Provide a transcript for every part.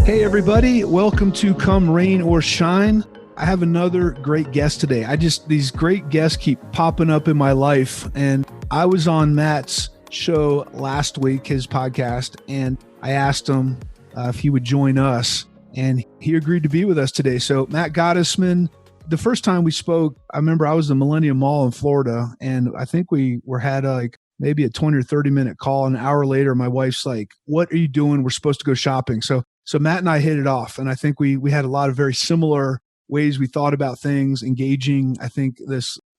Hey everybody, welcome to Come Rain or Shine. I have another great guest today. These great guests keep popping up in my life, and I was on Matt's show last week, his podcast, and I asked him if he would join us, and he agreed to be with us today. So Matt Gottesman, the first time we spoke, I remember I was at the Millennium Mall in Florida, and I think we had maybe a 20 or 30 minute call. An hour later, my wife's like, "What are you doing? We're supposed to go shopping." So Matt and I hit it off, and I think we had a lot of very similar ways we thought about things, engaging. I think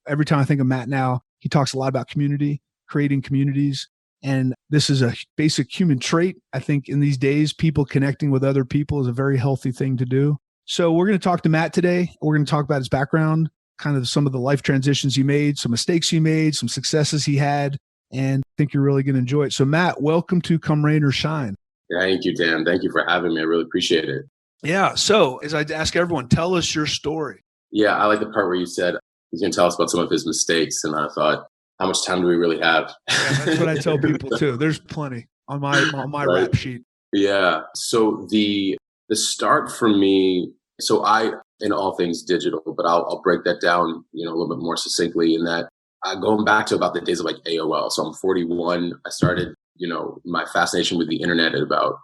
every time I think of Matt now, he talks a lot about community, creating communities. And this is a basic human trait. I think in these days, people connecting with other people is a very healthy thing to do. So we're going to talk to Matt today. We're going to talk about his background, kind of some of the life transitions he made, some mistakes he made, some successes he had, and I think you're really going to enjoy it. So Matt, welcome to Come Rain or Shine. Thank you, Dan. Thank you for having me. I really appreciate it. Yeah. So as I ask everyone, tell us your story. Yeah, I like the part where you said he's going to tell us about some of his mistakes. And I thought, how much time do we really have? Yeah, that's what I tell people too. There's plenty on my right. rap sheet. Yeah. So the start for me, so I, in all things digital, but I'll break that down, a little bit more succinctly in that going back to about the days of like AOL. So I'm 41. I started, my fascination with the internet at about,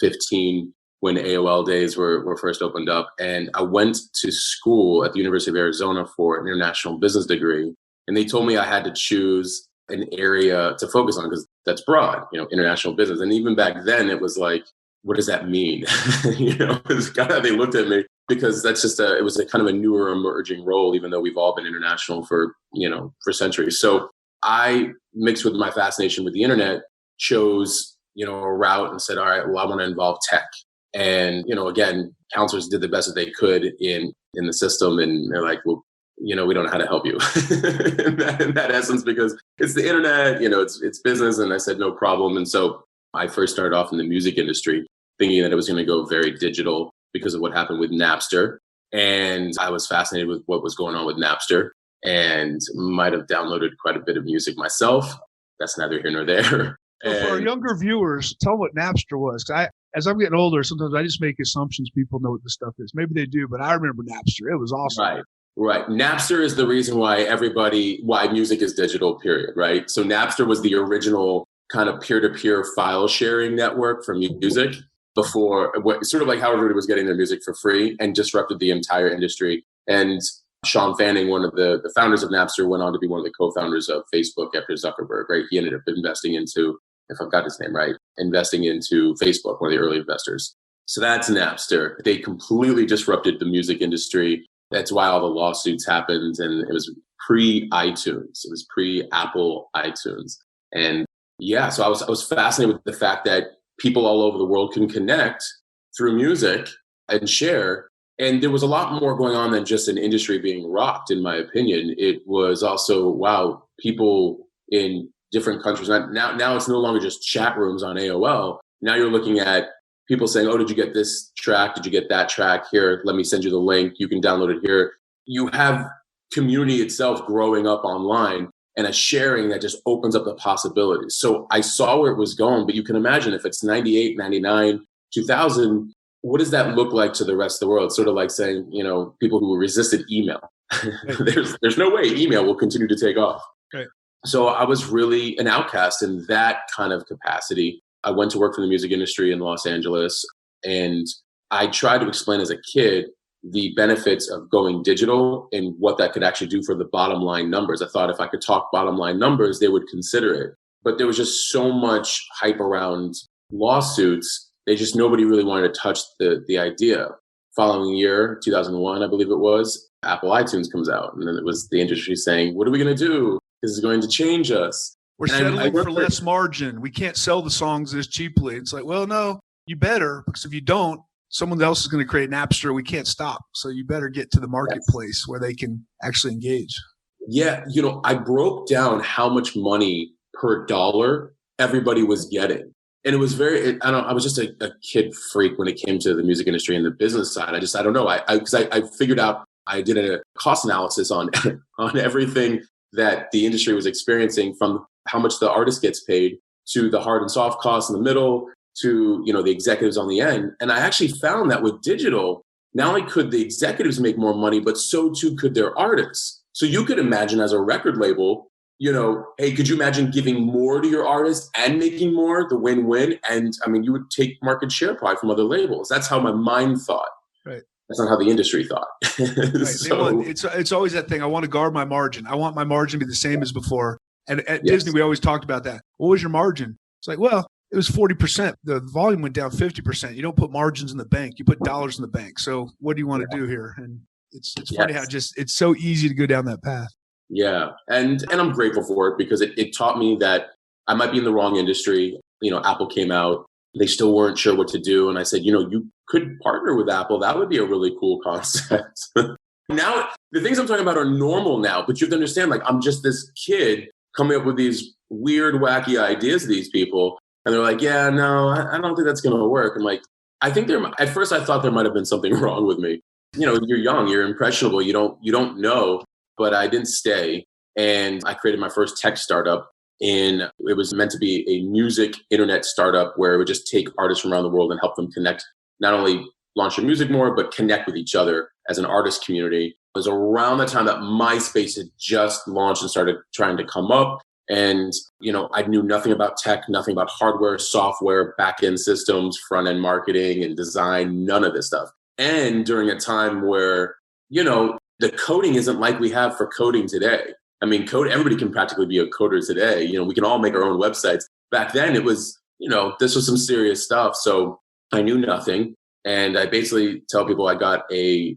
15 when AOL days were first opened up. And I went to school at the University of Arizona for an international business degree. And they told me I had to choose an area to focus on because that's broad, international business. And even back then it was like, what does that mean? It's kind of, they looked at me because that's just it was a kind of a newer emerging role, even though we've all been international for centuries. So I mixed with my fascination with the internet, chose, a route and said, all right, well, I want to involve tech. And, again, counselors did the best that they could in the system. And they're like, well, we don't know how to help you in that essence, because it's the internet, it's business. And I said, no problem. And so I first started off in the music industry thinking that it was going to go very digital because of what happened with Napster. And I was fascinated with what was going on with Napster and might have downloaded quite a bit of music myself. That's neither here nor there. So for our younger viewers, tell them what Napster was. As I'm getting older, sometimes I just make assumptions people know what this stuff is. Maybe they do, but I remember Napster. It was awesome. Right. Napster is the reason why music is digital, period, right? So Napster was the original kind of peer-to-peer file sharing network for music before, sort of like how everybody was getting their music for free, and disrupted the entire industry. And Sean Fanning, one of the founders of Napster, went on to be one of the co-founders of Facebook after Zuckerberg, right? He ended up investing into, if I've got his name right, investing into Facebook, one of the early investors. So that's Napster. They completely disrupted the music industry. That's why all the lawsuits happened. And it was pre-iTunes. It was pre-Apple iTunes. And yeah, so I was fascinated with the fact that people all over the world can connect through music and share. And there was a lot more going on than just an industry being rocked, in my opinion. It was also, wow, people in different countries. Now it's no longer just chat rooms on AOL. Now you're looking at people saying, oh, did you get this track? Did you get that track? Here, let me send you the link. You can download it here. You have community itself growing up online and a sharing that just opens up the possibilities. So I saw where it was going, but you can imagine if it's 98, 99, 2000, what does that look like to the rest of the world? It's sort of like saying, people who resisted email. There's no way email will continue to take off. Right. So I was really an outcast in that kind of capacity. I went to work for the music industry in Los Angeles, and I tried to explain as a kid the benefits of going digital and what that could actually do for the bottom line numbers. I thought if I could talk bottom line numbers, they would consider it. But there was just so much hype around lawsuits. Nobody really wanted to touch the idea. Following year, 2001, I believe it was, Apple iTunes comes out. And then it was the industry saying, what are we going to do? This is going to change us. We're settling for less margin. We can't sell the songs this cheaply. It's like, well, no, you better, because if you don't, someone else is going to create Napster. We can't stop. So you better get to the marketplace where they can actually engage. Yeah. I broke down how much money per dollar everybody was getting. And it was I was just a kid freak when it came to the music industry and the business side. I don't know. Because I figured out, I did a cost analysis on everything that the industry was experiencing, from how much the artist gets paid to the hard and soft costs in the middle, to, the executives on the end. And I actually found that with digital, not only could the executives make more money, but so too could their artists. So you could imagine as a record label, hey, could you imagine giving more to your artists and making more, the win-win? And I mean, you would take market share probably from other labels. That's how my mind thought. Right. That's not how the industry thought. Right. So, it's always that thing. I want to guard my margin. I want my margin to be the same as before. And at yes. Disney, we always talked about that. What was your margin? It's like, well, it was 40%. The volume went down 50%. You don't put margins in the bank. You put dollars in the bank. So what do you want to do here? And it's funny how it's so easy to go down that path. Yeah. And I'm grateful for it because it taught me that I might be in the wrong industry. Apple came out. They still weren't sure what to do. And I said, you could partner with Apple. That would be a really cool concept. Now, the things I'm talking about are normal now, but you have to understand, like, I'm just this kid coming up with these weird, wacky ideas to these people. And they're like, yeah, no, I don't think that's going to work. I'm like, at first I thought there might have been something wrong with me. You're young, you're impressionable. You don't know, but I didn't stay. And I created my first tech startup. And it was meant to be a music internet startup where it would just take artists from around the world and help them connect, not only launch their music more, but connect with each other as an artist community. It was around the time that MySpace had just launched and started trying to come up. And, I knew nothing about tech, nothing about hardware, software, back-end systems, front-end marketing and design, none of this stuff. And during a time where, the coding isn't like we have for coding today. I mean, everybody can practically be a coder today. We can all make our own websites. Back then it was, this was some serious stuff. So I knew nothing. And I basically tell people I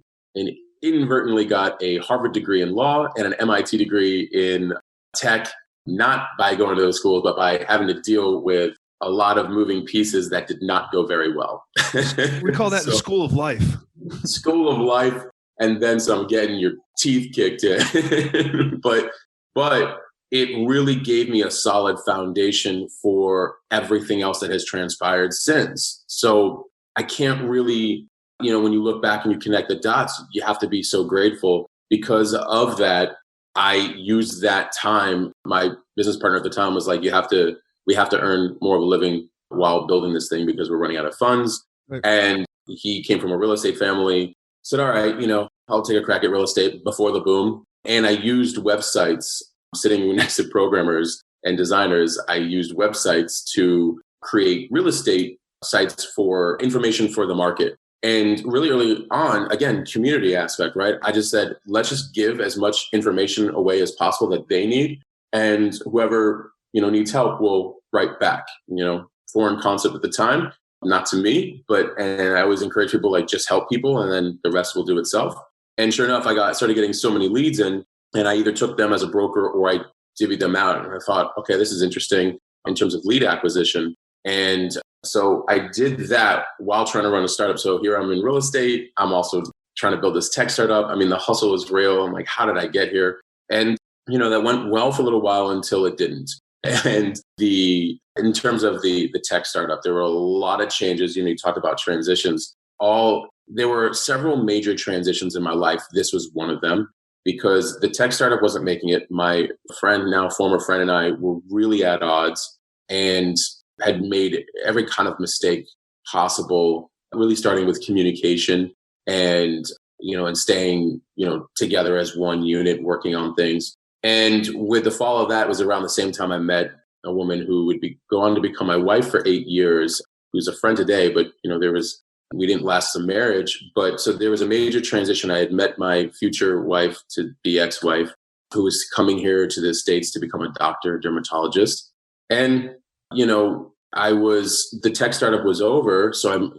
inadvertently got a Harvard degree in law and an MIT degree in tech, not by going to those schools, but by having to deal with a lot of moving pieces that did not go very well. We call that the school of life. School of life. And then some, getting your teeth kicked in. but it really gave me a solid foundation for everything else that has transpired since. So I can't really, when you look back and you connect the dots, you have to be so grateful. Because of that, I used that time. My business partner at the time was like, we have to earn more of a living while building this thing because we're running out of funds. Right. And he came from a real estate family. Said, all right, I'll take a crack at real estate before the boom. And I used websites, sitting next to programmers and designers. I used websites to create real estate sites for information for the market. And really early on, again, community aspect, right? I just said, let's just give as much information away as possible that they need. And whoever, needs help will write back, foreign concept at the time. Not to me, and I always encourage people, like, just help people and then the rest will do itself. And sure enough, I started getting so many leads in, and I either took them as a broker or I divvied them out. And I thought, okay, this is interesting in terms of lead acquisition. And so I did that while trying to run a startup. So here I'm in real estate. I'm also trying to build this tech startup. I mean, the hustle is real. I'm like, how did I get here? And, that went well for a little while until it didn't. And in terms of the tech startup, there were a lot of changes. You talked about transitions. There were several major transitions in my life. This was one of them because the tech startup wasn't making it. My friend, now former friend, and I were really at odds and had made every kind of mistake possible, really starting with communication and staying, together as one unit, working on things. And with the fall of that was around the same time I met a woman who would go on to become my wife for 8 years, who's a friend today, but we didn't last the marriage. But so there was a major transition. I had met my future wife to be ex-wife, who was coming here to the States to become a doctor, dermatologist. And, the tech startup was over. So I'm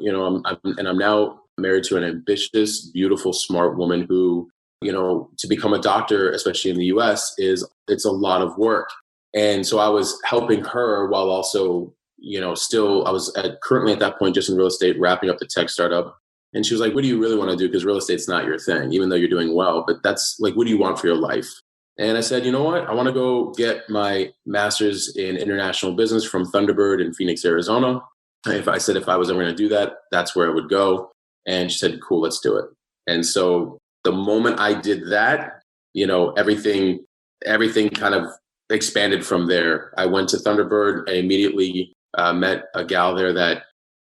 now married to an ambitious, beautiful, smart woman who, to become a doctor, especially in the US, it's a lot of work. And so I was helping her while also, I was currently at that point just in real estate, wrapping up the tech startup. And she was like, what do you really want to do? Because real estate's not your thing, even though you're doing well. But that's like, what do you want for your life? And I said, you know what? I want to go get my master's in international business from Thunderbird in Phoenix, Arizona. If I was ever going to do that, that's where I would go. And she said, cool, let's do it. And so the moment I did that, everything kind of expanded from there. I went to Thunderbird. I immediately met a gal there that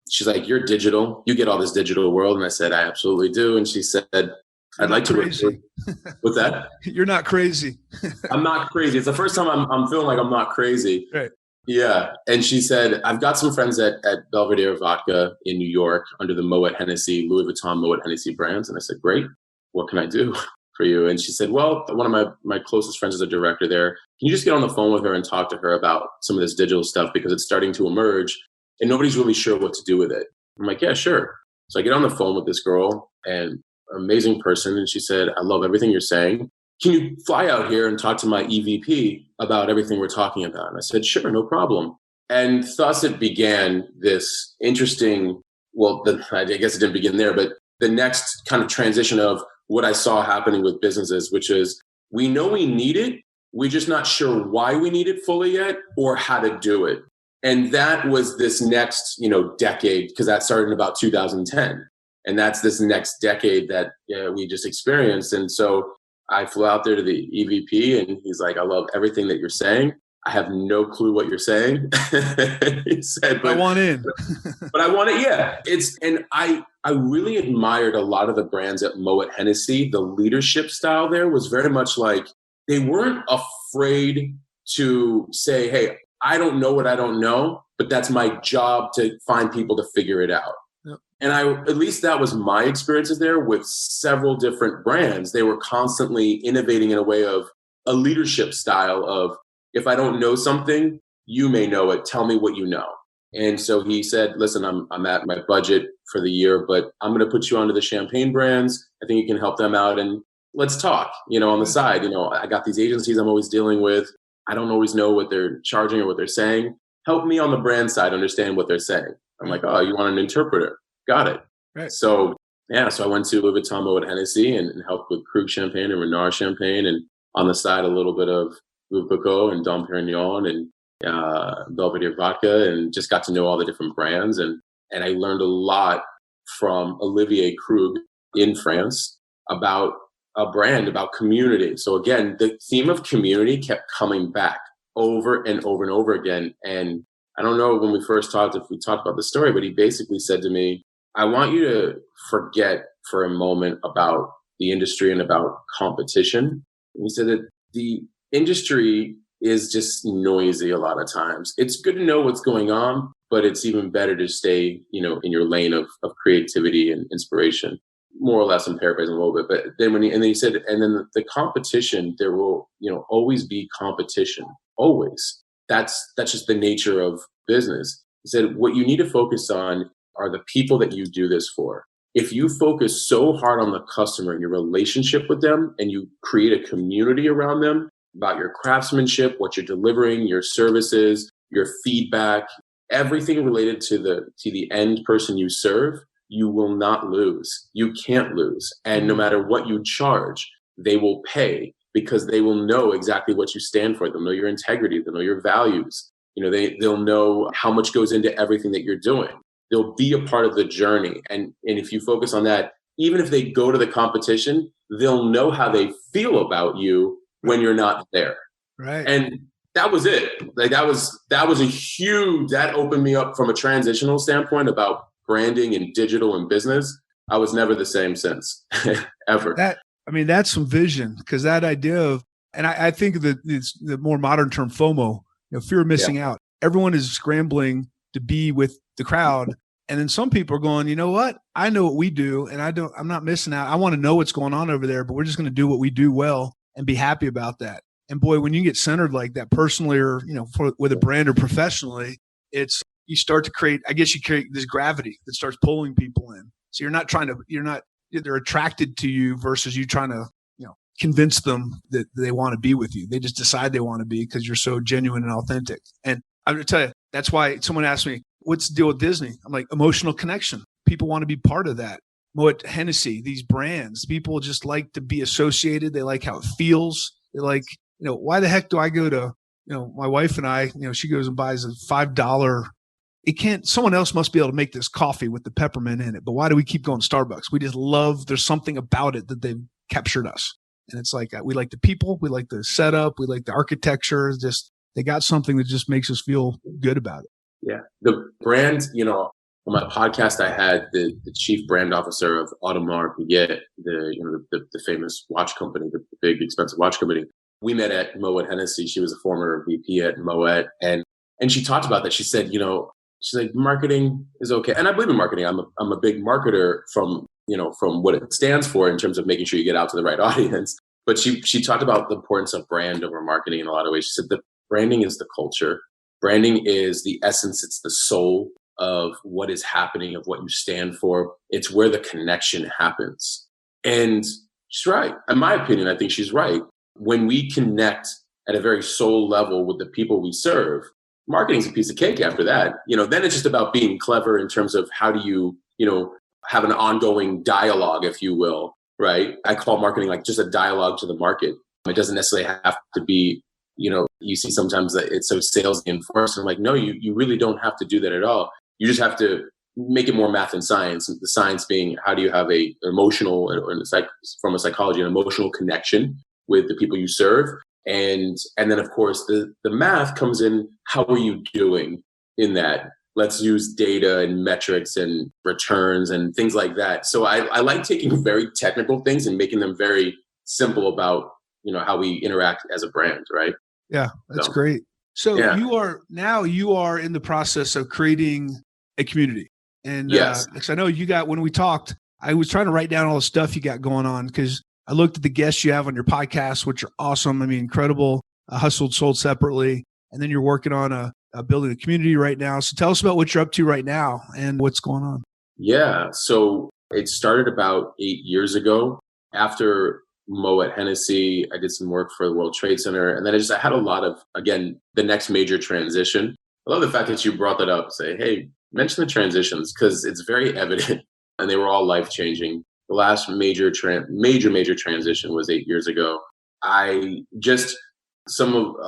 she's like, "You're digital. You get all this digital world." And I said, "I absolutely do." And she said, "I'd like to record." What's that? You're not crazy. I'm not crazy. It's the first time I'm feeling like I'm not crazy. Right. Yeah. And she said, "I've got some friends at Belvedere Vodka in New York under the Moet Hennessy, Louis Vuitton Moet Hennessy brands." And I said, "Great. What can I do for you?" And she said, "Well, one of my closest friends is a director there. Can you just get on the phone with her and talk to her about some of this digital stuff because it's starting to emerge and nobody's really sure what to do with it?" I'm like, "Yeah, sure." So I get on the phone with this girl, and amazing person. And she said, "I love everything you're saying. Can you fly out here and talk to my EVP about everything we're talking about?" And I said, "Sure, no problem." And thus it began this interesting, I guess it didn't begin there, but the next kind of transition of what I saw happening with businesses, which is we know we need it. We're just not sure why we need it fully yet or how to do it. And that was this next, decade, because that started in about 2010. And that's this next decade that we just experienced. And so I flew out there to the EVP and he's like, "I love everything that you're saying. I have no clue what you're saying." He said, "But I want in." But I want it. Yeah. And I really admired a lot of the brands at Moet Hennessy. The leadership style there was very much like they weren't afraid to say, "Hey, I don't know what I don't know, but that's my job to find people to figure it out." Yep. And at least that was my experiences there with several different brands. They were constantly innovating in a way of a leadership style of, if I don't know something, you may know it. Tell me what you know. And so he said, "Listen, I'm at my budget for the year, but I'm going to put you onto the champagne brands. I think you can help them out. And let's talk, on the side. I got these agencies I'm always dealing with. I don't always know what they're charging or what they're saying. Help me on the brand side understand what they're saying." I'm like, "Oh, you want an interpreter? Got it." Right. So I went to Louis Vuitton Moet Hennessy and helped with Krug Champagne and Renard Champagne, and on the side a little bit of Veuve Clicquot and Dom Perignon and Belvedere Vodka, and just got to know all the different brands. And I learned a lot from Olivier Krug in France about a brand, about community. So again, the theme of community kept coming back over and over and over again. And I don't know when we first talked, if we talked about the story, but he basically said to me, "I want you to forget for a moment about the industry and about competition." And he said that the industry is just noisy a lot of times. It's good to know what's going on, but it's even better to stay, in your lane of creativity and inspiration. More or less, I'm paraphrasing a little bit, but then he said, and then the competition, there will, always be competition, always. That's just the nature of business. He said, what you need to focus on are the people that you do this for. If you focus so hard on the customer and your relationship with them, and you create a community around them about your craftsmanship, what you're delivering, your services, your feedback, everything related to the end person you serve, you will not lose. You can't lose. And no matter what you charge, they will pay because they will know exactly what you stand for. They'll know your integrity. They'll know your values. They'll know how much goes into everything that you're doing. They'll be a part of the journey. And if you focus on that, even if they go to the competition, they'll know how they feel about you when you're not there. Right. And that was it. Like that was that opened me up from a transitional standpoint about branding and digital and business. I was never the same since, ever. That's some vision, because that idea of, and I think that it's the more modern term FOMO, fear of missing out. Everyone is scrambling to be with the crowd. And then some people are going, you know what? I know what we do, and I'm not missing out. I want to know what's going on over there, but we're just going to do what we do well and be happy about that. And boy, when you get centered like that personally, or, with a brand or professionally, you start to create, I guess you create this gravity that starts pulling people in. So they're attracted to you versus you trying to, convince them that they want to be with you. They just decide they want to be because you're so genuine and authentic. And I'm going to tell you, that's why someone asked me, what's the deal with Disney? I'm like, emotional connection. People want to be part of that. Moet Hennessy, these brands, people just like to be associated. They like how it feels. They like, why the heck do I go to, my wife and I, she goes and buys a $5. Someone else must be able to make this coffee with the peppermint in it. But why do we keep going to Starbucks? We just love, there's something about it that they've captured us. And it's like, we like the people, we like the setup, we like the architecture. They got something that just makes us feel good about it. Yeah. The brand, on my podcast, I had the chief brand officer of Audemars Piguet, the famous watch company, the big expensive watch company. We met at Moet Hennessy. She was a former VP at Moet, and she talked about that. She said, she's like, marketing is okay, and I believe in marketing. I'm a big marketer from what it stands for in terms of making sure you get out to the right audience. But she talked about the importance of brand over marketing in a lot of ways. She said that branding is the culture. Branding is the essence. It's the soul of what is happening, of what you stand for. It's where the connection happens. And she's right. In my opinion, I think she's right. When we connect at a very soul level with the people we serve, marketing's a piece of cake after that. Then it's just about being clever in terms of how do you, have an ongoing dialogue, if you will, right? I call marketing like just a dialogue to the market. It doesn't necessarily have to be, you see sometimes that it's so salesy and forced. I'm like, no, you really don't have to do that at all. You just have to make it more math and science. The science being, how do you have a emotional, from a psychology, an emotional connection with the people you serve? And then of course the math comes in. How are you doing in that? Let's use data and metrics and returns and things like that. So I like taking very technical things and making them very simple about, how we interact as a brand, right? Yeah, that's great. So yeah. you are in the process of creating a community. And yes. Because I know when we talked, I was trying to write down all the stuff you got going on, because I looked at the guests you have on your podcast, which are awesome. I mean, incredible. Hustled, sold separately. And then you're working on building a community right now. So tell us about what you're up to right now and what's going on. Yeah. So it started about 8 years ago. After Moet Hennessy, I did some work for the World Trade Center. And then I had a lot of, again, the next major transition. I love the fact that you brought that up. Say, hey, mention the transitions, because it's very evident and they were all life-changing. The last major transition was 8 years ago. A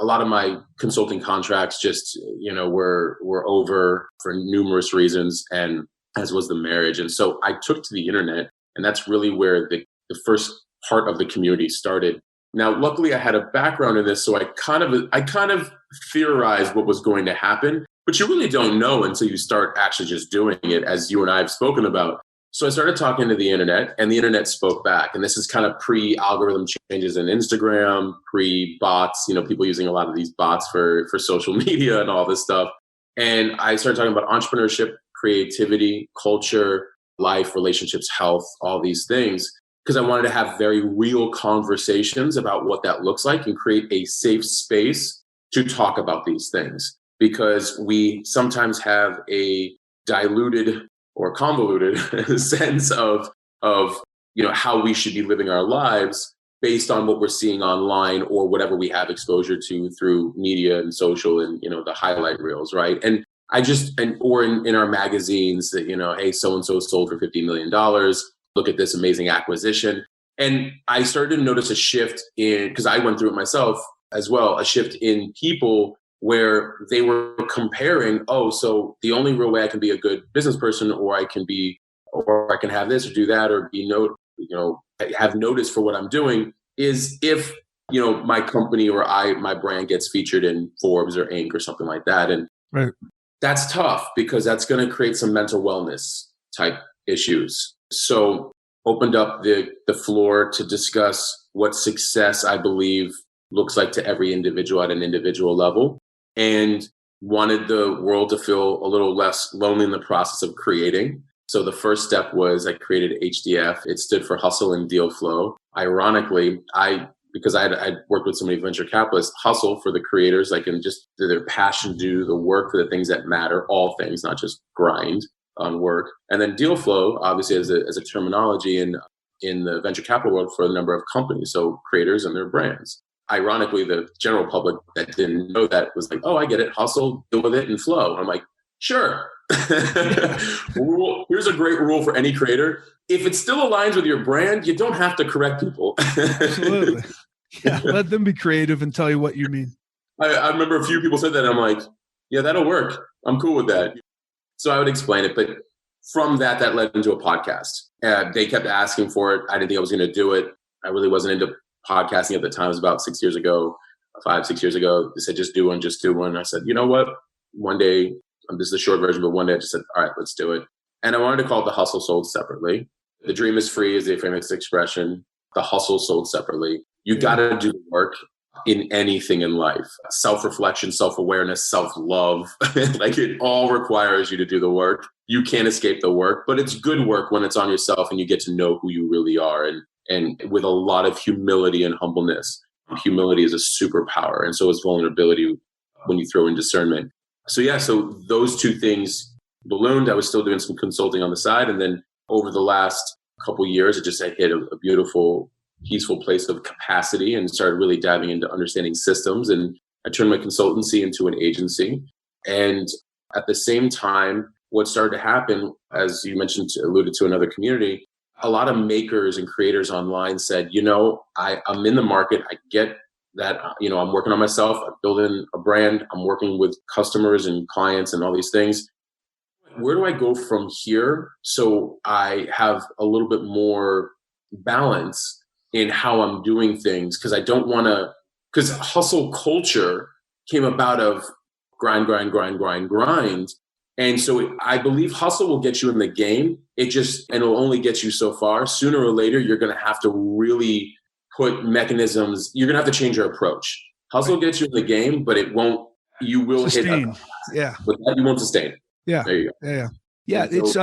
lot of my consulting contracts just, were over for numerous reasons, and as was the marriage. And so I took to the internet, and that's really where the first part of the community started. Now, luckily I had a background in this, so I kind of theorized what was going to happen, but you really don't know until you start actually just doing it, as you and I have spoken about. So I started talking to the internet, and the internet spoke back. And this is kind of pre-algorithm changes in Instagram, pre-bots, people using a lot of these bots for social media and all this stuff. And I started talking about entrepreneurship, creativity, culture, life, relationships, health, all these things, because I wanted to have very real conversations about what that looks like and create a safe space to talk about these things. Because we sometimes have a diluted or convoluted sense of how we should be living our lives based on what we're seeing online or whatever we have exposure to through media and social and the highlight reels, right? And or in our magazines that hey, so and so sold for $50 million. Look at this amazing acquisition. And I started to notice a shift because I went through it myself as well, a shift in people where they were comparing, so the only real way I can be a good business person, or I can have this or do that, or have notice for what I'm doing, is if, my company or my brand gets featured in Forbes or Inc. or something like that. And right. That's tough, because that's going to create some mental wellness type issues. So opened up the floor to discuss what success, I believe, looks like to every individual at an individual level, and wanted the world to feel a little less lonely in the process of creating. So the first step was I created HDF. It stood for Hustle and Deal Flow. Ironically, because I'd worked with so many venture capitalists, hustle for the creators, like, and just their passion, do the work for the things that matter, all things, not just grind on work. And then deal flow, obviously, as a terminology in the venture capital world for the number of companies, so creators and their brands. Ironically, the general public that didn't know that was like, oh, I get it, hustle, deal with it, and flow. I'm like, sure. Here's a great rule for any creator. If it still aligns with your brand, you don't have to correct people. Absolutely. Yeah, let them be creative and tell you what you mean. I remember a few people said that. I'm like, yeah, that'll work. I'm cool with that. So I would explain it. But from that led into a podcast. They kept asking for it. I didn't think I was going to do it. I really wasn't into podcasting at the time. It was about 6 years ago, 5-6 years ago. They said, just do one. I said, you know what? One day This is the short version, but one day I just said, all right, let's do it. And I wanted to call it The Hustle Sold Separately. The dream is free is the famous expression. The hustle sold separately. You got to do the work in anything in life. Self-reflection, self-awareness, self-love. Like it all requires you to do the work. You can't escape the work, but it's good work when it's on yourself and you get to know who you really are, and with a lot of humility and humbleness. Humility is a superpower, and so is vulnerability when you throw in discernment. So those two things ballooned. I was still doing some consulting on the side, and then over the last couple of years, I hit a beautiful, peaceful place of capacity and started really diving into understanding systems. And I turned my consultancy into an agency. And at the same time, what started to happen, as you mentioned, alluded to another community, a lot of makers and creators online said, I'm in the market. I get that, I'm working on myself. I'm building a brand. I'm working with customers and clients and all these things. Where do I go from here so I have a little bit more balance in how I'm doing things? Because I don't want to, because hustle culture came about of grind. And so I believe hustle will get you in the game. And it'll only get you so far. Sooner or later, you're going to have to really put mechanisms. You're going to have to change your approach. Hustle gets you in the game, but you will sustain. But that you won't sustain. Yeah. There you go. Yeah. It's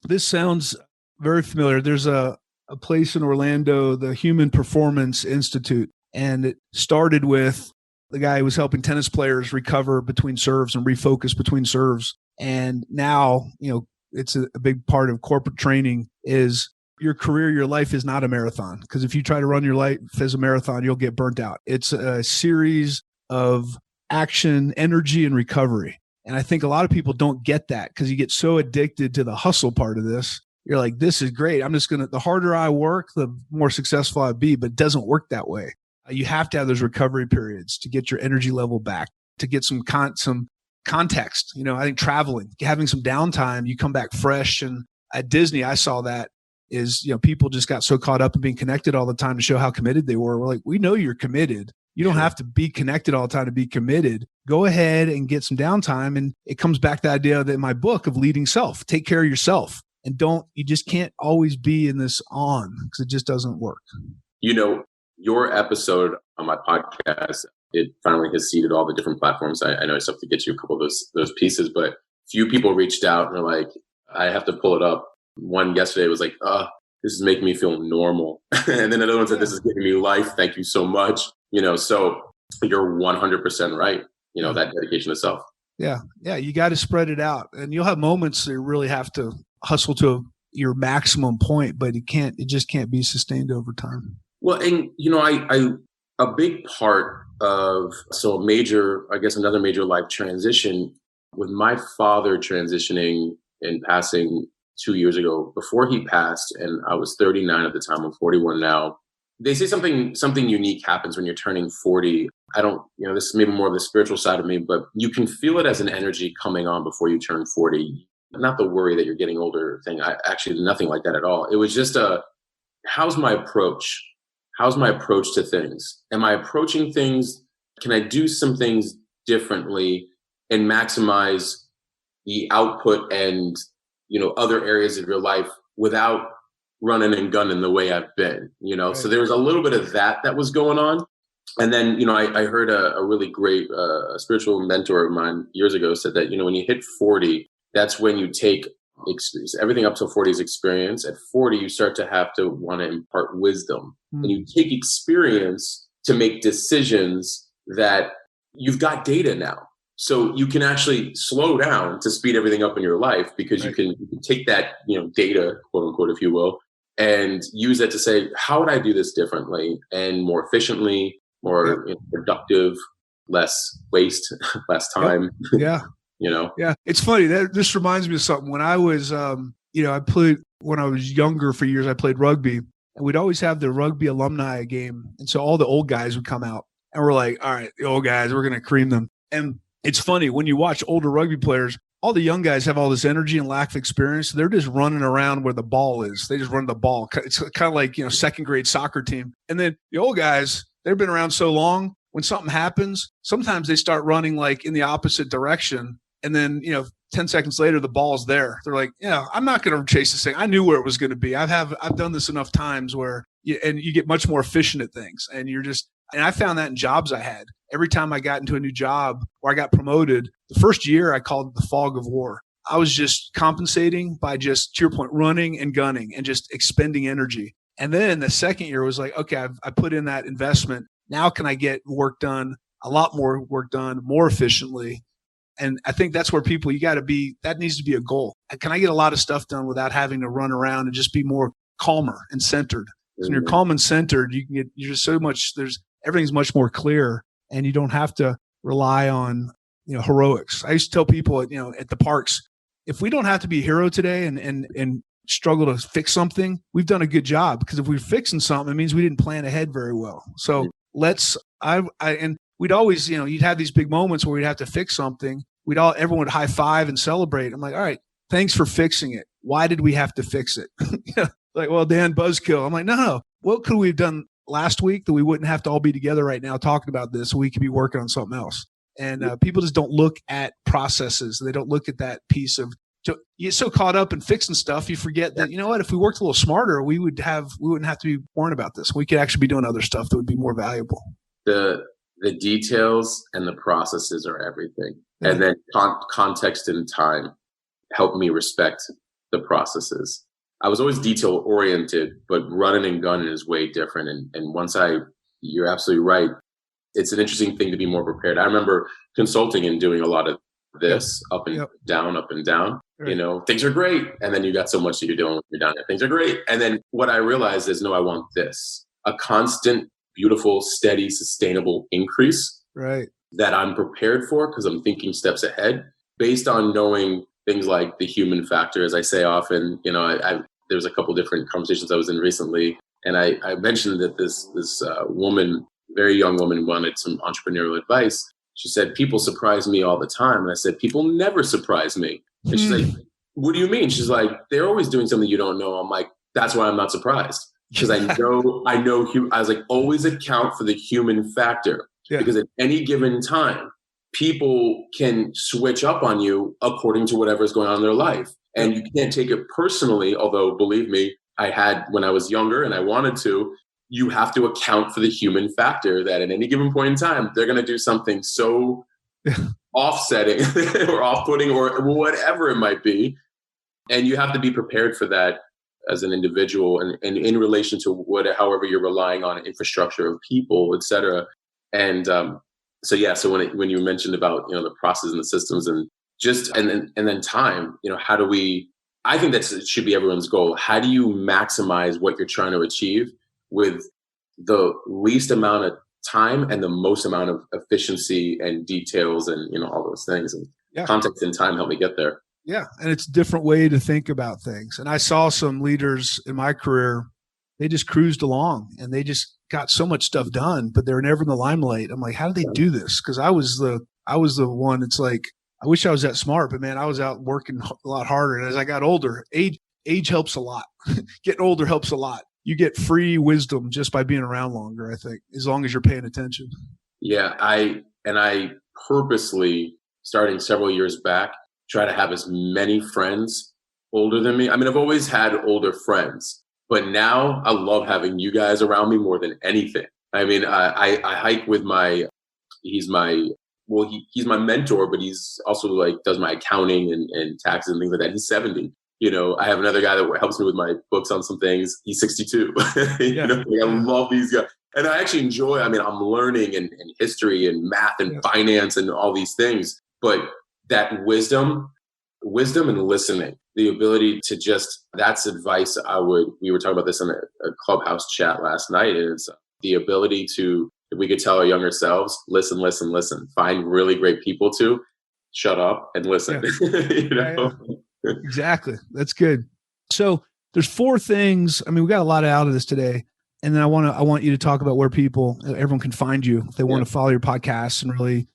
this sounds very familiar. There's a place in Orlando, the Human Performance Institute, and it started with the guy who was helping tennis players recover between serves and refocus between serves. And now, it's a big part of corporate training is your career, your life is not a marathon. Because if you try to run your life as a marathon, you'll get burnt out. It's a series of action, energy, and recovery. And I think a lot of people don't get that because you get so addicted to the hustle part of this. You're like, this is great. The harder I work, the more successful I'll be, but it doesn't work that way. You have to have those recovery periods to get your energy level back, to get some context. I think traveling, having some downtime, you come back fresh. And at Disney, I saw that is, people just got so caught up in being connected all the time to show how committed they were. We're like, we know you're committed. You don't have to be connected all the time to be committed. Go ahead and get some downtime. And it comes back to the idea that in my book of leading self, take care of yourself. And you just can't always be in this on because it just doesn't work. Your episode on my podcast, it finally has seeded all the different platforms. I know I still have to get you a couple of those pieces, but few people reached out and they're like, I have to pull it up. One yesterday was like, this is making me feel normal. And then another one said, this is giving me life. Thank you so much. So you're 100% right. That dedication to self. Yeah. You got to spread it out, and you'll have moments that you really have to hustle to your maximum point, but it just can't be sustained over time. Well, and a big part of, another major life transition with my father transitioning and passing 2 years ago. Before he passed, and I was 39 at the time, I'm 41 now. They say something unique happens when you're turning 40. I don't, this is maybe more of the spiritual side of me, but you can feel it as an energy coming on before you turn 40. Not the worry that you're getting older thing. Actually nothing like that at all. It was just how's my approach? How's my approach to things? Am I approaching things? Can I do some things differently and maximize the output and, other areas of your life without running and gunning the way I've been, Right. So there was a little bit of that was going on. And then, I heard a really great spiritual mentor of mine years ago said that, when you hit 40, that's when you take everything up to 40 is experience. At 40, you start to have to want to impart wisdom. And you take experience to make decisions that you've got data now. So you can actually slow down to speed everything up in your life because Right. you can take that, data, quote unquote, if you will, and use it to say, how would I do this differently and more efficiently, more productive, less waste, less time? Yeah. Yeah. It's funny that this reminds me of something. When I was, when I was younger for years, I played rugby, and we'd always have the rugby alumni game. And so all the old guys would come out and we're like, all right, the old guys, we're going to cream them. And it's funny when you watch older rugby players, all the young guys have all this energy and lack of experience. They're just running around where the ball is. They just run the ball. It's kind of like, second grade soccer team. And then the old guys, they've been around so long. When something happens, sometimes they start running like in the opposite direction. And then, 10 seconds later, the ball's there. They're like, yeah, I'm not going to chase this thing. I knew where it was going to be. I've done this enough times where you get much more efficient at things. And and I found that in jobs I had. Every time I got into a new job or I got promoted, the first year I called it the fog of war. I was just compensating by just, to your point, running and gunning and just expending energy. And then the second year was like, okay, I put in that investment. Now can I get work done, a lot more work done, more efficiently? And I think that's where people, that needs to be a goal. Can I get a lot of stuff done without having to run around and just be more calmer and centered? So when you're calm and centered, you're just so much, everything's much more clear, and you don't have to rely on, heroics. I used to tell people, at the parks, if we don't have to be a hero today and struggle to fix something, we've done a good job, because if we're fixing something, it means we didn't plan ahead very well. So and we'd always, you'd have these big moments where we'd have to fix something. Everyone would high five and celebrate. I'm like, all right, thanks for fixing it. Why did we have to fix it? Like, well, Dan, buzzkill. I'm like, no. What could we have done last week that we wouldn't have to all be together right now talking about this, so we could be working on something else? And people just don't look at processes. They don't look at that piece of, you get so caught up in fixing stuff, you forget that, if we worked a little smarter, we wouldn't have to be worrying about this. We could actually be doing other stuff that would be more valuable. The details and the processes are everything. Yeah. And then context and time help me respect the processes. I was always detail oriented, but running and gunning is way different. And you're absolutely right. It's an interesting thing to be more prepared. I remember consulting and doing a lot of this up and down. Right. Things are great. And then you got so much that you're doing when you're down there. Things are great. And then what I realized is, no, I want this, a constant, beautiful, steady, sustainable increase, right, that I'm prepared for, because I'm thinking steps ahead based on knowing things like the human factor. As I say often, there was a couple different conversations I was in recently, and I mentioned that this woman, very young woman, wanted some entrepreneurial advice. She said, people surprise me all the time. And I said, people never surprise me. And she's like, what do you mean? She's like, they're always doing something you don't know. I'm like, that's why I'm not surprised. Because I was like, always account for the human factor. Yeah. Because at any given time, people can switch up on you according to whatever is going on in their life. And you can't take it personally, although believe me, I had when I was younger and I wanted to. You have to account for the human factor that at any given point in time, they're going to do something so offsetting or off-putting or whatever it might be. And you have to be prepared for that as an individual and in relation to however you're relying on infrastructure of people, et cetera. And so when you mentioned about, the process and the systems and then time, how do we, I think that should be everyone's goal. How do you maximize what you're trying to achieve with the least amount of time and the most amount of efficiency and details and, all those things, and context and time help me get there. Yeah. And it's a different way to think about things. And I saw some leaders in my career, they just cruised along and they just got so much stuff done, but they're never in the limelight. I'm like, how do they do this? Because I was the one. It's like, I wish I was that smart, but man, I was out working a lot harder. And as I got older, age helps a lot. Getting older helps a lot. You get free wisdom just by being around longer, I think, as long as you're paying attention. Yeah. I purposely, starting several years back, try to have as many friends older than me. I mean, I've always had older friends, but now I love having you guys around me more than anything. I mean, I hike with he's my mentor, but he's also does my accounting and taxes and things like that. He's 70. I have another guy that helps me with my books on some things. He's 62. I love these guys. And I actually enjoy, I'm learning in history and math and finance and all these things. But that wisdom and listening, the ability to that's advice we were talking about this in a clubhouse chat last night. And it's the ability to, if we could tell our younger selves, listen, find really great people to shut up and listen. Yeah. Exactly. That's good. So there's 4 things. I mean, we got a lot out of this today. And then I want you to talk about where everyone can find you if they want to follow your podcast and really,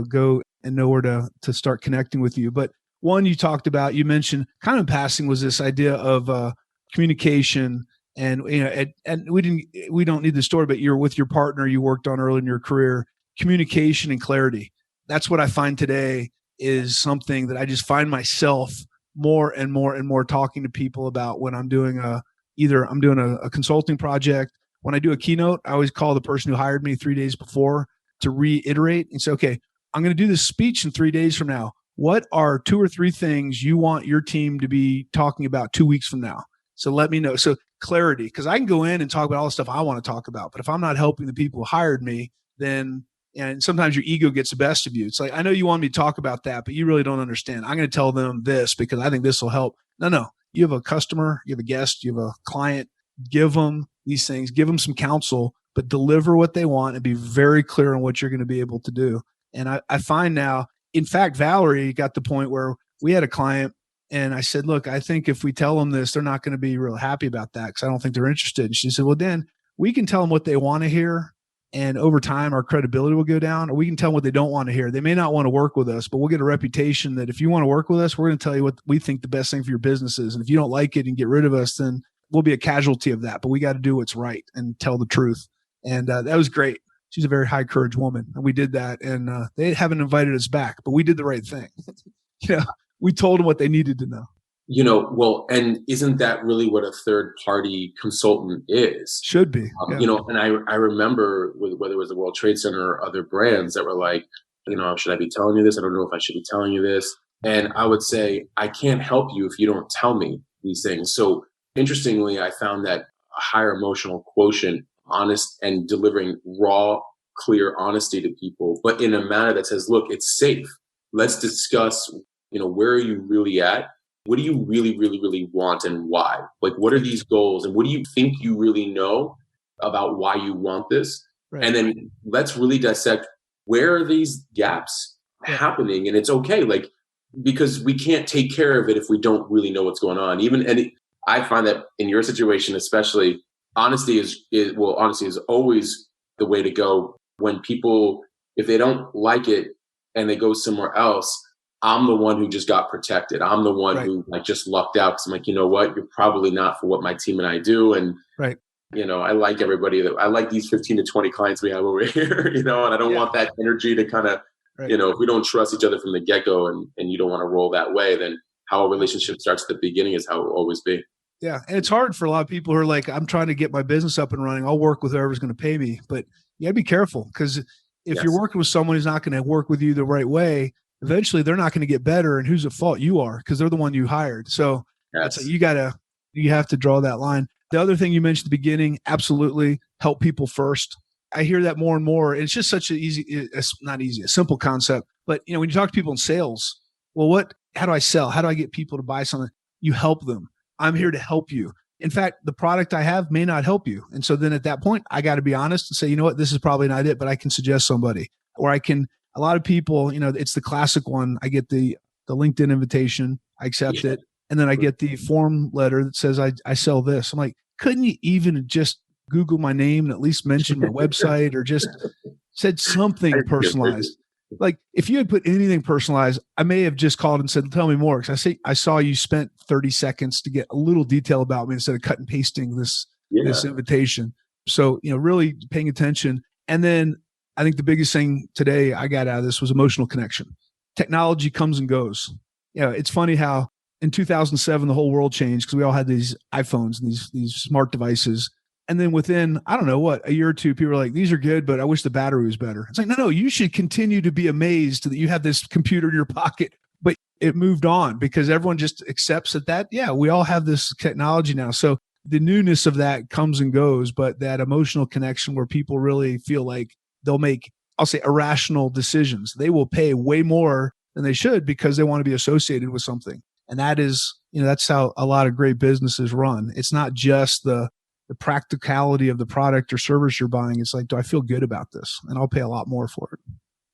go and know where to start connecting with you. But one you mentioned kind of passing was this idea of communication, and and we don't need the story, but you're with your partner you worked on early in your career, communication and clarity. That's what I find today is something that I just find myself more and more and more talking to people about when I'm doing a consulting project. When I do a keynote, I always call the person who hired me 3 days before to reiterate and say, okay, I'm going to do this speech in 3 days from now. What are 2 or 3 things you want your team to be talking about 2 weeks from now? So let me know. So clarity, because I can go in and talk about all the stuff I want to talk about. But if I'm not helping the people who hired me, then, and sometimes your ego gets the best of you. It's like, I know you want me to talk about that, but you really don't understand. I'm going to tell them this because I think this will help. No. You have a customer, you have a guest, you have a client, give them these things, give them some counsel, but deliver what they want and be very clear on what you're going to be able to do. And I find now, in fact, Valerie got the point where we had a client and I said, look, I think if we tell them this, they're not going to be real happy about that because I don't think they're interested. And she said, well, Dan, we can tell them what they want to hear. And over time, our credibility will go down, or we can tell them what they don't want to hear. They may not want to work with us, but we'll get a reputation that if you want to work with us, we're going to tell you what we think the best thing for your business is. And if you don't like it and get rid of us, then we'll be a casualty of that. But we got to do what's right and tell the truth. And that was great. She's a very high courage woman. And we did that. And they haven't invited us back, but we did the right thing. We told them what they needed to know. Well, and isn't that really what a third party consultant is? Should be. Yeah. And I remember whether it was the World Trade Center or other brands that were like, should I be telling you this? I don't know if I should be telling you this. And I would say, I can't help you if you don't tell me these things. So interestingly, I found that a higher emotional quotient, honest and delivering raw, clear honesty to people, but in a manner that says, look, it's safe. Let's discuss, where are you really at? What do you really, really, really want and why? Like, what are these goals? And what do you think you really know about why you want this? Right. And then let's really dissect where are these gaps happening? And it's okay, because we can't take care of it if we don't really know what's going on. I find that in your situation, especially, honesty is always the way to go. When people, if they don't like it and they go somewhere else, I'm the one who just got protected. I'm the one who just lucked out because I'm like, you know what? You're probably not for what my team and I do. And, I like everybody I like these 15 to 20 clients we have over here, and I don't want that energy to kind of, if we don't trust each other from the get-go and you don't want to roll that way, then how a relationship starts at the beginning is how it will always be. Yeah. And it's hard for a lot of people who are like, I'm trying to get my business up and running. I'll work with whoever's going to pay me. But you got to be careful because if you're working with someone who's not going to work with you the right way, eventually they're not going to get better. And who's at fault? You are, because they're the one you hired. So you have to draw that line. The other thing you mentioned at the beginning, absolutely help people first. I hear that more and more. It's just such a simple concept. But when you talk to people in sales, well, how do I sell? How do I get people to buy something? You help them. I'm here to help you. In fact, the product I have may not help you. And so then at that point, I got to be honest and say, you know what, this is probably not it, but I can suggest somebody. Or a lot of people, it's the classic one. I get the LinkedIn invitation. I accept it. And then I get the form letter that says I sell this. I'm like, couldn't you even just Google my name and at least mention my website or just said something personalized? Like if you had put anything personalized, I may have just called and said, tell me more. Because I saw you spent 30 seconds to get a little detail about me instead of cut and pasting this invitation. So, really paying attention. And then I think the biggest thing today I got out of this was emotional connection. Technology comes and goes. It's funny how in 2007, the whole world changed because we all had these iPhones and these smart devices. And then within, I don't know a year or two, people were like, these are good, but I wish the battery was better. It's like, no, you should continue to be amazed that you have this computer in your pocket. But it moved on because everyone just accepts that, we all have this technology now. So the newness of that comes and goes, but that emotional connection where people really feel like they'll make, I'll say, irrational decisions. They will pay way more than they should because they want to be associated with something. And that is, that's how a lot of great businesses run. It's not just the practicality of the product or service you're buying. It's like, do I feel good about this? And I'll pay a lot more for it.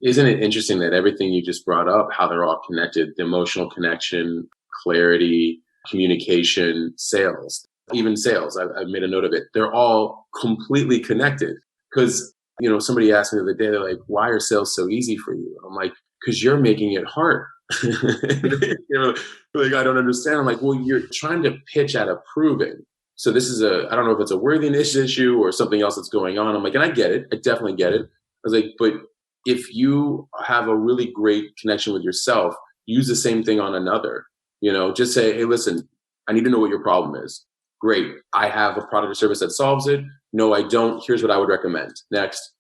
Isn't it interesting that everything you just brought up, how they're all connected, the emotional connection, clarity, communication, sales, even sales, I've made a note of it. They're all completely connected because, somebody asked me the other day, they're like, why are sales so easy for you? I'm like, because you're making it hard. Like, I don't understand. I'm like, well, you're trying to pitch at a proven. So this is I don't know if it's a worthiness issue or something else that's going on. I'm like, and I get it. I definitely get it. I was like, but if you have a really great connection with yourself, use the same thing on another. Just say, hey, listen, I need to know what your problem is. Great. I have a product or service that solves it. No, I don't. Here's what I would recommend. Next.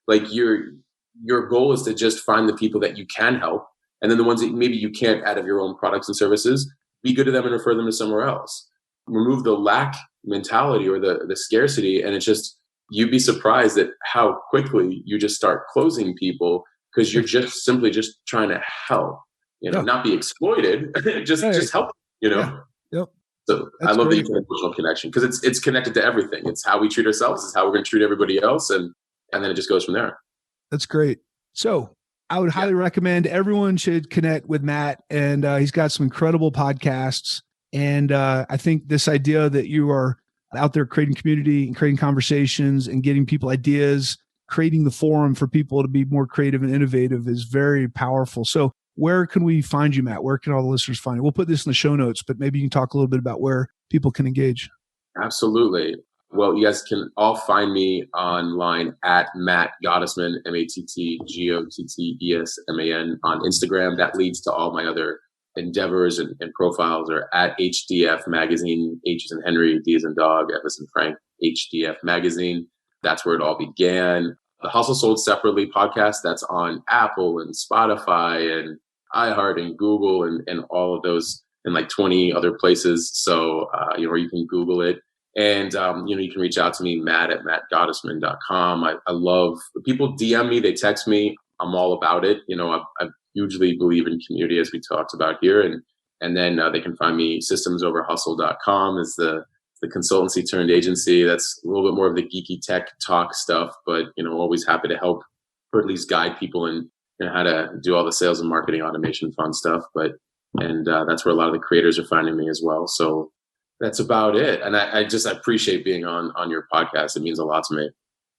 Like your goal is to just find the people that you can help. And then the ones that maybe you can't out of your own products and services, be good to them and refer them to somewhere else. Remove the lack mentality or the scarcity. And it's just, you'd be surprised at how quickly you just start closing people because you're just simply just trying to help, not be exploited, just help, Yeah. Yep. So that's I love the emotional connection because it's connected to everything. It's how we treat ourselves, it's how we're going to treat everybody else. And then it just goes from there. That's great. So I would highly recommend everyone should connect with Matt, and he's got some incredible podcasts. And I think this idea that you are out there creating community and creating conversations and getting people ideas, creating the forum for people to be more creative and innovative is very powerful. So where can we find you, Matt? Where can all the listeners find you? We'll put this in the show notes, but maybe you can talk a little bit about where people can engage. Absolutely. Well, you guys can all find me online at Matt Gottesman, MattGottesman on Instagram. That leads to all my other endeavors and profiles are at HDF Magazine. H is in Henry, D is in Dog, F is in Frank, HDF Magazine. That's where it all began. The Hustle Sold Separately podcast, that's on Apple and Spotify and iHeart and Google and all of those and like 20 other places. So, or you can Google it. And, you can reach out to me, Matt at mattgottesman.com. I love people DM me, they text me. I'm all about it. I hugely believe in community as we talked about here. And then they can find me systemsoverhustle.com is the consultancy turned agency. That's a little bit more of the geeky tech talk stuff, but, always happy to help or at least guide people in how to do all the sales and marketing automation fun stuff. And that's where a lot of the creators are finding me as well. So that's about it. And I appreciate being on your podcast. It means a lot to me.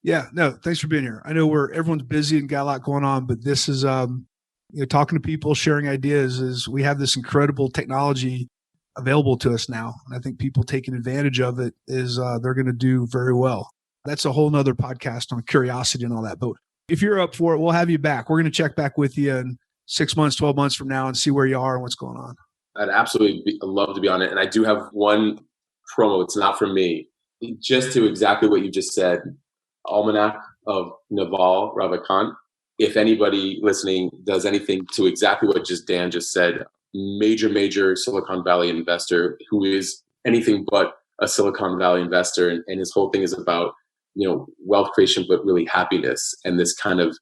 Yeah, no, thanks for being here. I know everyone's busy and got a lot going on, but this is, talking to people, sharing ideas is we have this incredible technology available to us now. And I think people taking advantage of it is they're going to do very well. That's a whole nother podcast on curiosity and all that. But if you're up for it, we'll have you back. We're going to check back with you in 6 months, 12 months from now and see where you are and what's going on. I'd absolutely love to be on it. And I do have one promo. It's not from me. Just to exactly what you just said, Almanac of Naval Ravikant. If anybody listening does anything to exactly what Dan just said, major Silicon Valley investor who is anything but a Silicon Valley investor. And his whole thing is about, wealth creation, but really happiness and this kind of,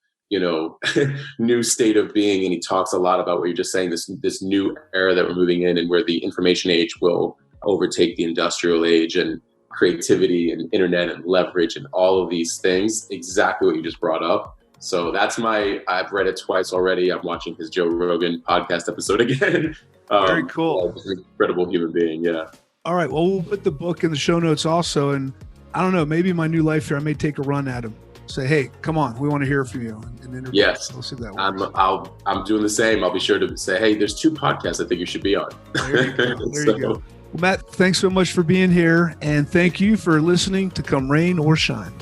new state of being. And he talks a lot about what you're just saying, this new era that we're moving in and where the information age will overtake the industrial age and creativity and internet and leverage and all of these things, exactly what you just brought up. So I've read it twice already. I'm watching his Joe Rogan podcast episode again. Very cool. He's an incredible human being. Yeah. All right. Well, we'll put the book in the show notes also. And I don't know, maybe in my new life here, I may take a run at him. Say, hey, come on, we want to hear from you. And yes, we'll see if that works. I'm doing the same. I'll be sure to say, hey, there's 2 podcasts I think you should be on. There you go. There you go. Well, Matt, thanks so much for being here. And thank you for listening to Come Rain or Shine.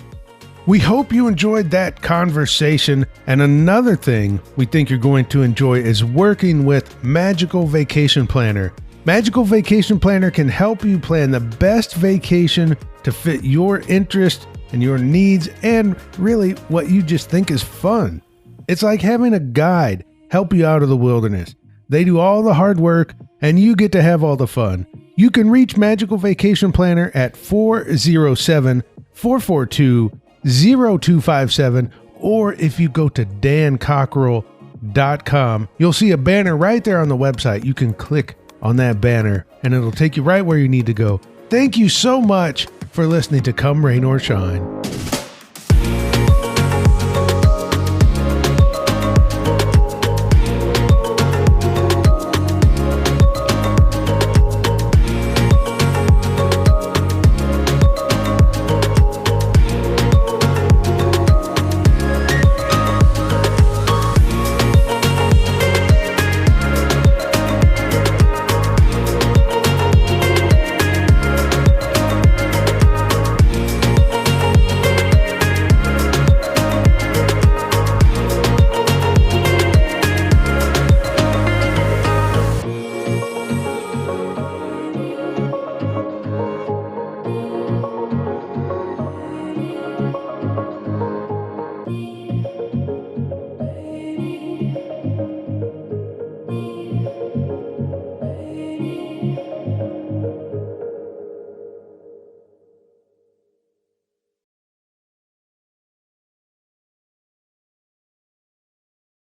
We hope you enjoyed that conversation. And another thing we think you're going to enjoy is working with Magical Vacation Planner. Magical Vacation Planner can help you plan the best vacation to fit your interest and your needs and really what you just think is fun. It's like having a guide help you out of the wilderness. They do all the hard work and you get to have all the fun. You can reach Magical Vacation Planner at 407-442-0257, or if you go to dancockerel.com, you'll see a banner right there on the website. You can click on that banner and it'll take you right where you need to go. Thank you so much for listening to Come Rain or Shine.